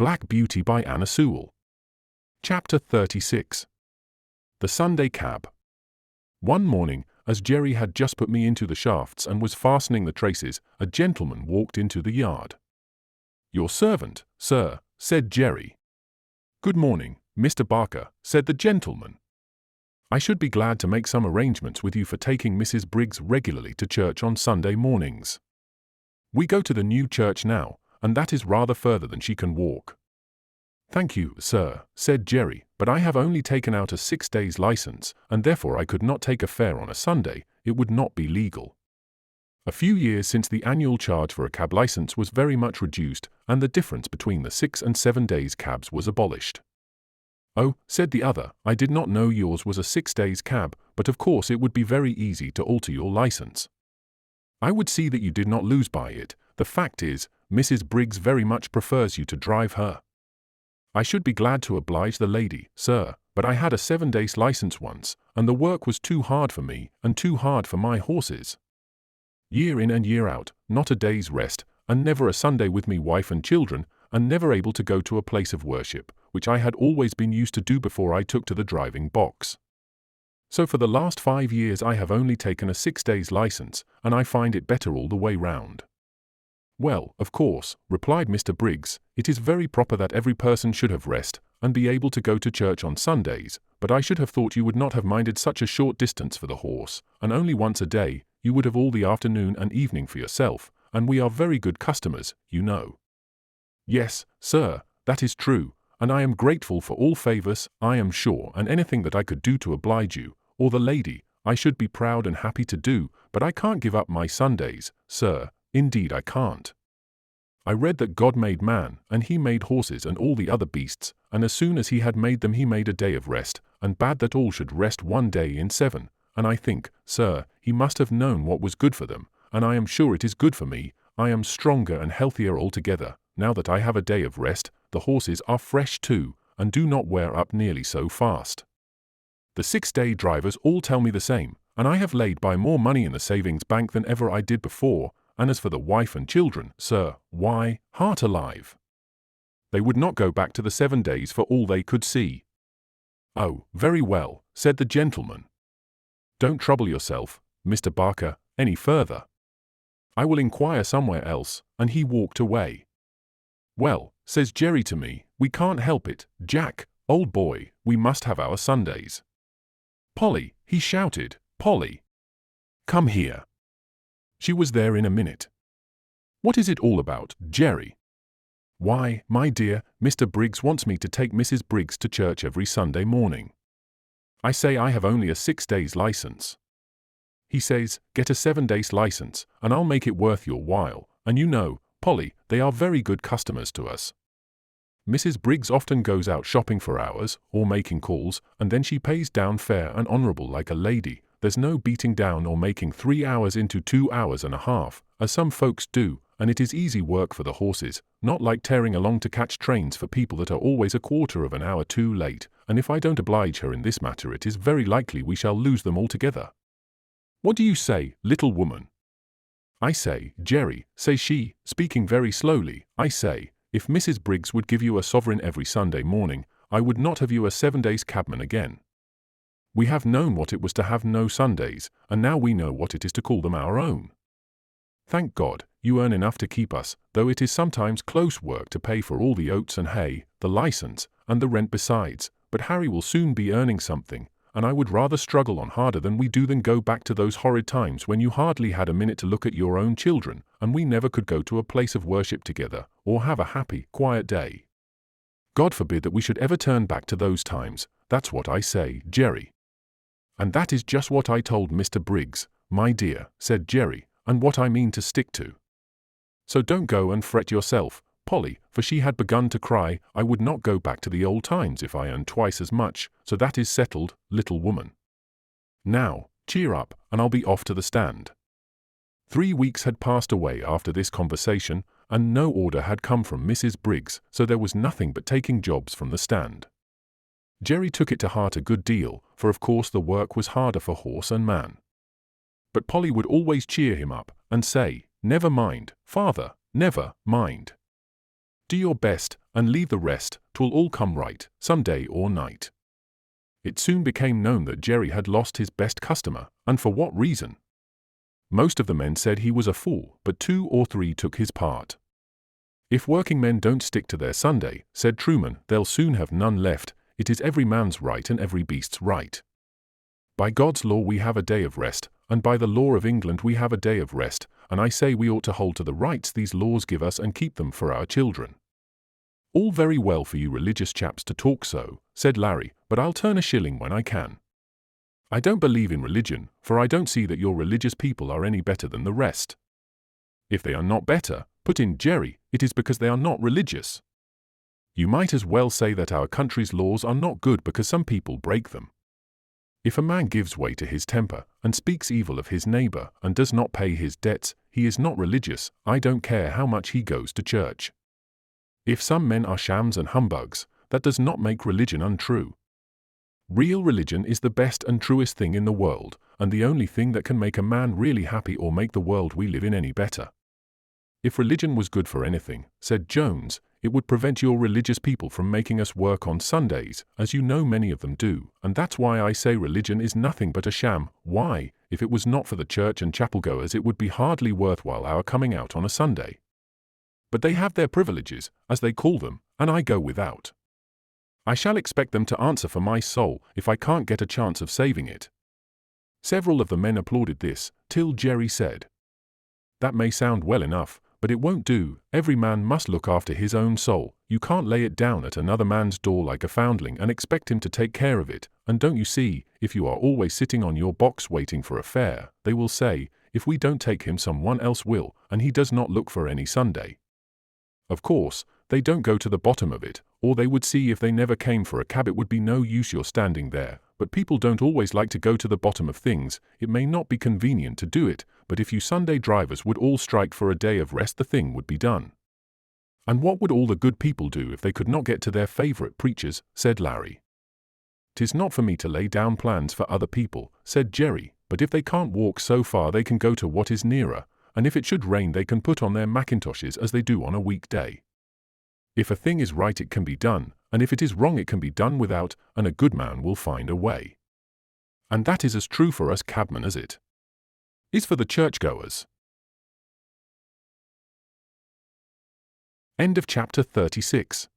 Black Beauty by Anna Sewell. Chapter 36. The Sunday Cab. One morning, as Jerry had just put me into the shafts and was fastening the traces, a gentleman walked into the yard. "Your servant, sir," said Jerry. "Good morning, Mr. Barker," said the gentleman. "I should be glad to make some arrangements with you for taking Mrs. Briggs regularly to church on Sunday mornings. We go to the new church now, and that is rather further than she can walk." "Thank you, sir," said Jerry, "but I have only taken out a 6 days license, and therefore I could not take a fare on a Sunday. It would not be legal." A few years since the annual charge for a cab license was very much reduced, and the difference between the 6 and 7 days cabs was abolished. "Oh," said the other, "I did not know yours was a 6 days cab, but of course it would be very easy to alter your license. I would see that you did not lose by it. The fact is, Mrs. Briggs very much prefers you to drive her." "I should be glad to oblige the lady, sir, but I had a 7 days license once, and the work was too hard for me, and too hard for my horses. Year in and year out, not a day's rest, and never a Sunday with me wife and children, and never able to go to a place of worship, which I had always been used to do before I took to the driving box. So for the last 5 years I have only taken a 6 days license, and I find it better all the way round." "Well, of course," replied Mr. Briggs, "it is very proper that every person should have rest, and be able to go to church on Sundays, but I should have thought you would not have minded such a short distance for the horse, and only once a day. You would have all the afternoon and evening for yourself, and we are very good customers, you know." "Yes, sir, that is true, and I am grateful for all favors, I am sure, and anything that I could do to oblige you, or the lady, I should be proud and happy to do, but I can't give up my Sundays, sir, indeed I can't. I read that God made man, and he made horses and all the other beasts, and as soon as he had made them he made a day of rest, and bade that all should rest 1 day in 7, and I think, sir, he must have known what was good for them, and I am sure it is good for me. I am stronger and healthier altogether, now that I have a day of rest. The horses are fresh too, and do not wear up nearly so fast. The 6-day drivers all tell me the same, and I have laid by more money in the savings bank than ever I did before, and as for the wife and children, sir, why, heart alive, they would not go back to the 7 days for all they could see." "Oh, very well," said the gentleman. "Don't trouble yourself, Mr. Barker, any further. I will inquire somewhere else," and he walked away. "Well," says Jerry to me, "we can't help it, Jack, old boy, we must have our Sundays. Polly," he shouted, "Polly, come here." She was there in a minute. "What is it all about, Jerry?" "Why, my dear, Mr. Briggs wants me to take Mrs. Briggs to church every Sunday morning. I say I have only a 6 days license. He says, get a 7 days license, and I'll make it worth your while, and you know, Polly, they are very good customers to us. Mrs. Briggs often goes out shopping for hours, or making calls, and then she pays down fair and honourable like a lady. There's no beating down or making 3 hours into 2 hours and a half, as some folks do, and it is easy work for the horses, not like tearing along to catch trains for people that are always a quarter of an hour too late, and if I don't oblige her in this matter it is very likely we shall lose them altogether. What do you say, little woman?" "I say, Jerry," says she, speaking very slowly, "I say, if Mrs. Briggs would give you a sovereign every Sunday morning, I would not have you a 7 days cabman again. We have known what it was to have no Sundays, and now we know what it is to call them our own. Thank God, you earn enough to keep us, though it is sometimes close work to pay for all the oats and hay, the license, and the rent besides, but Harry will soon be earning something, and I would rather struggle on harder than we do than go back to those horrid times when you hardly had a minute to look at your own children, and we never could go to a place of worship together, or have a happy, quiet day. God forbid that we should ever turn back to those times, that's what I say, Jerry." "And that is just what I told Mr. Briggs, my dear," said Jerry, "and what I mean to stick to. So don't go and fret yourself, Polly," for she had begun to cry. "I would not go back to the old times if I earned twice as much, so that is settled, little woman. Now, cheer up, and I'll be off to the stand." 3 weeks had passed away after this conversation, and no order had come from Mrs. Briggs, so there was nothing but taking jobs from the stand. Jerry took it to heart a good deal, for of course the work was harder for horse and man. But Polly would always cheer him up, and say, "Never mind, father, never mind. Do your best, and leave the rest, 'twill all come right, some day or night. It soon became known that Jerry had lost his best customer, and for what reason? Most of the men said he was a fool, but 2 or 3 took his part. If working men don't stick to their Sunday, said Truman, they'll soon have none left. It is every man's right and every beast's right. By God's law we have a day of rest, and by the law of England we have a day of rest, and I say we ought to hold to the rights these laws give us and keep them for our children. All very well for you religious chaps to talk so, said Larry, but I'll turn a shilling when I can. I don't believe in religion, for I don't see that your religious people are any better than the rest. If they are not better, put in Jerry, it is because they are not religious. You might as well say that our country's laws are not good because some people break them. If a man gives way to his temper, and speaks evil of his neighbor, and does not pay his debts, he is not religious. I don't care how much he goes to church. If some men are shams and humbugs, that does not make religion untrue. Real religion is the best and truest thing in the world, and the only thing that can make a man really happy or make the world we live in any better. If religion was good for anything, said Jones, it would prevent your religious people from making us work on Sundays, as you know many of them do, and that's why I say religion is nothing but a sham. Why, if it was not for the church and chapel-goers it would be hardly worthwhile our coming out on a Sunday. But they have their privileges, as they call them, and I go without. I shall expect them to answer for my soul if I can't get a chance of saving it. Several of the men applauded this, till Jerry said, "That may sound well enough, but it won't do. Every man must look after his own soul. You can't lay it down at another man's door like a foundling and expect him to take care of it. And don't you see, if you are always sitting on your box waiting for a fare, they will say, if we don't take him someone else will, and he does not look for any Sunday. Of course, they don't go to the bottom of it, or they would see if they never came for a cab it would be no use your standing there, but people don't always like to go to the bottom of things. It may not be convenient to do it, but if you Sunday drivers would all strike for a day of rest the thing would be done." "And what would all the good people do if they could not get to their favorite preachers?" said Larry. "'Tis not for me to lay down plans for other people," said Jerry, "but if they can't walk so far they can go to what is nearer, and if it should rain they can put on their mackintoshes as they do on a weekday. If a thing is right it can be done, and if it is wrong it can be done without, and a good man will find a way. And that is as true for us cabmen as it is for the churchgoers." End of chapter 36.